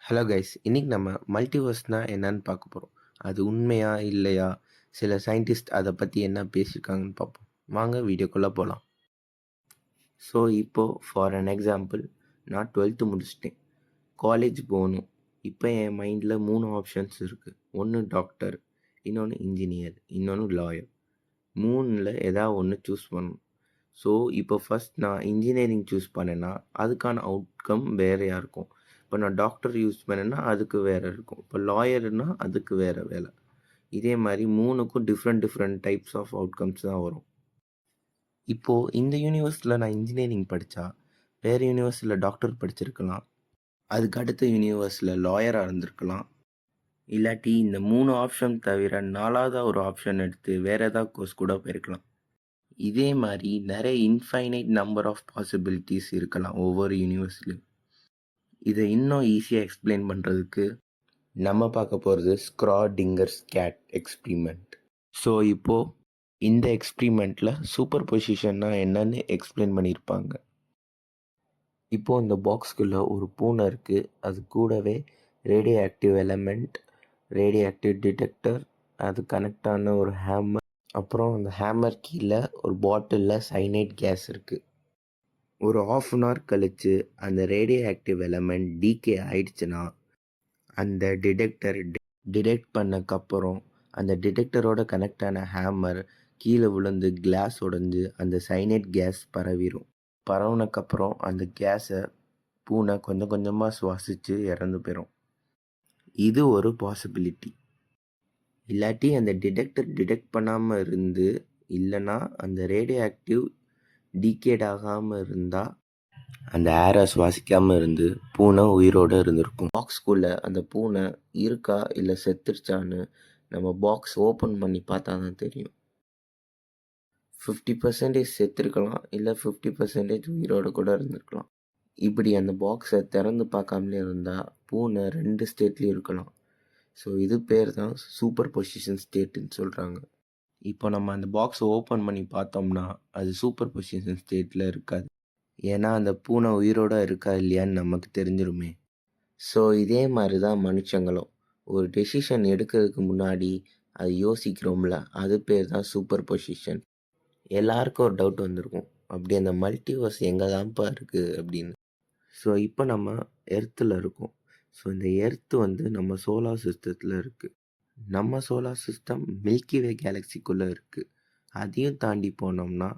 Hello guys, இன்னைக்கு நம்ம மல்டிவர்ஸ்னா என்னன்னு பார்க்க போகிறோம். அது உண்மையா இல்லையா, சில சயின்டிஸ்ட் அதை பற்றி என்ன பேசியிருக்காங்கன்னு பார்ப்போம். வாங்க வீடியோக்குள்ளே போகலாம். ஸோ இப்போது ஃபார் அன் எக்ஸாம்பிள், நான் 12th முடிச்சிட்டேன், காலேஜ் போகணும். இப்போ என் மைண்டில் 3 ஆப்ஷன்ஸ் இருக்குது. ஒன்று டாக்டர், இன்னொன்று இன்ஜினியர், இன்னொன்று லாயர். 3ல் ஏதாவது ஒன்று சூஸ் பண்ணணும். ஸோ இப்போ ஃபஸ்ட் நான் இன்ஜினியரிங் சூஸ் பண்ணேன்னா அதுக்கான அவுட்கம் வேறையாக இருக்கும். இப்போ நான் டாக்டர் யூஸ் பண்ணேன்னா அதுக்கு வேறு இருக்கும். இப்போ லாயர்னா அதுக்கு வேறு வேலை. இதே மாதிரி 3க்கும் டிஃப்ரெண்ட் டைப்ஸ் ஆஃப் அவுட்கம்ஸ் தான் வரும். இப்போது இந்த யூனிவர்ஸில் நான் இன்ஜினியரிங் படித்தா வேறு யூனிவர்ஸில் டாக்டர் படிச்சிருக்கலாம். அதுக்கு அடுத்த யூனிவர்ஸில் லாயராக இருந்திருக்கலாம். இல்லாட்டி இந்த 3 ஆப்ஷன் தவிர 4வது ஒரு ஆப்ஷன் எடுத்து வேறு ஏதாவது கோர்ஸ் கூட போயிருக்கலாம். இதே மாதிரி நிறைய இன்ஃபைனைட் நம்பர் ஆஃப் பாசிபிலிட்டிஸ் இருக்கலாம் ஒவ்வொரு யூனிவர்ஸ்லையும். இதை இன்னும் ஈஸியாக எக்ஸ்பிளைன் பண்ணுறதுக்கு நம்ம பார்க்க போகிறது ஸ்க்ராடிங்கர்ஸ் கேட் எக்ஸ்பிரிமெண்ட். ஸோ இப்போது இந்த எக்ஸ்பிரிமெண்ட்டில் சூப்பர் பொசிஷன்னா என்னன்னு எக்ஸ்பிளைன் பண்ணியிருப்பாங்க. இப்போது இந்த பாக்ஸ்குள்ளே ஒரு பூனை இருக்குது. அது கூடவே radio active element, radio active detector, அது கனெக்டான ஒரு ஹேமர், அப்புறம் அந்த ஹேமர் கீழே ஒரு பாட்டிலில் சைனைட் கேஸ் இருக்குது. ஒரு ½ அன் ஹவர் கழித்து அந்த ரேடியோ ஆக்டிவ் எலமெண்ட் டீகே ஆயிடுச்சுன்னா அந்த டிடெக்டர் டிடெக்ட் பண்ணக்கப்புறம் அந்த டிடெக்டரோட கனெக்டான ஹேமர் கீழே விழுந்து கிளாஸ் உடைஞ்சு அந்த சைனைட் கேஸ் பரவிடும். பரவுனக்கப்புறம் அந்த கேஸை பூனை கொஞ்சம் கொஞ்சமாக சுவாசித்து இறந்து போயிடும். இது ஒரு பாசிபிலிட்டி. இல்லாட்டி அந்த டிடெக்டர் டிடெக்ட் பண்ணாமல் இருந்து, இல்லைன்னா அந்த ரேடியோ ஆக்டிவ் டீகேட் ஆகாமல் இருந்தால் அந்த ஏரை சுவாசிக்காமல் இருந்து பூனை உயிரோடு இருந்திருக்கும். பாக்ஸ்குள்ளே அந்த பூனை இருக்கா இல்லை செத்துருச்சான்னு நம்ம பாக்ஸ் ஓப்பன் பண்ணி பார்த்தா தான் தெரியும். 50% செத்துருக்கலாம், இல்லை 50% உயிரோடு கூட இருந்திருக்கலாம். இப்படி அந்த பாக்ஸை திறந்து பார்க்காமலே இருந்தால் பூனை 2 ஸ்டேட்லேயும் இருக்கலாம். ஸோ இது பேர் தான் சூப்பர் பொசிஷன் ஸ்டேட்டுன்னு சொல்கிறாங்க. இப்போ நம்ம அந்த பாக்ஸை ஓப்பன் பண்ணி பார்த்தோம்னா அது சூப்பர் பொசிஷன் ஸ்டேட்டில் இருக்காது. ஏன்னா அந்த பூனை உயிரோடு இருக்கா இல்லையான்னு நமக்கு தெரிஞ்சிருமே. ஸோ இதே மாதிரி தான் மனுஷங்களும் ஒரு டெசிஷன் எடுக்கிறதுக்கு முன்னாடி அது யோசிக்கிறோம்ல, அது பேர் தான் சூப்பர் பொசிஷன். எல்லாருக்கும் ஒரு டவுட் வந்திருக்கும், அப்படி அந்த மல்டிவர்ஸ் எங்கே தான்ப்பா இருக்குது அப்படின்னு. ஸோ இப்போ நம்ம எர்த்தில் இருக்கோம். ஸோ இந்த எர்த்து நம்ம சோலார் சிஸ்டத்தில் இருக்குது. நம்ம சோலார் சிஸ்டம் மில்கி வே கேலக்சிக்குள்ளே இருக்குது. அதையும் தாண்டி போனோம்னா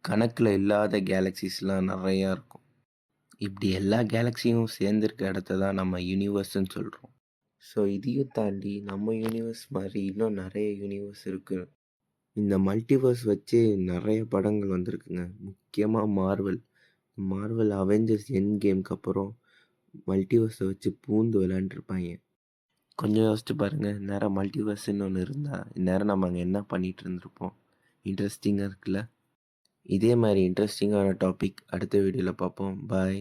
கணக்கில் இல்லாத கேலக்சிஸ்லாம் நிறையா இருக்கும். இப்படி எல்லா கேலக்சியும் சேர்ந்துருக்க இடத்த தான் நம்ம யூனிவர்ஸ்ன்னு சொல்கிறோம். ஸோ இதையும் தாண்டி நம்ம யூனிவர்ஸ் மாதிரி இன்னும் நிறைய யூனிவர்ஸ் இருக்குது. இந்த மல்டிவர்ஸ் வச்சு நிறைய படங்கள் வந்திருக்குங்க. முக்கியமாக மார்வல் அவெஞ்சர்ஸ் எண்ட் கேம்க்கு அப்புறம் மல்டிவர்ஸை வச்சு பூந்து விளையாண்டுருப்பாங்க. கொஞ்சம் யோசிச்சு பாருங்கள், நேரம் மல்டிவர்ஸ்ன்னு ஒன்று இருந்தால் இந்நேரம் நம்ம அங்கே என்ன பண்ணிகிட்டு இருந்திருப்போம். இன்ட்ரெஸ்டிங்காக இருக்குல்ல? இதே மாதிரி இன்ட்ரெஸ்டிங்கான டாபிக் அடுத்த வீடியோவில் பார்ப்போம். பாய்.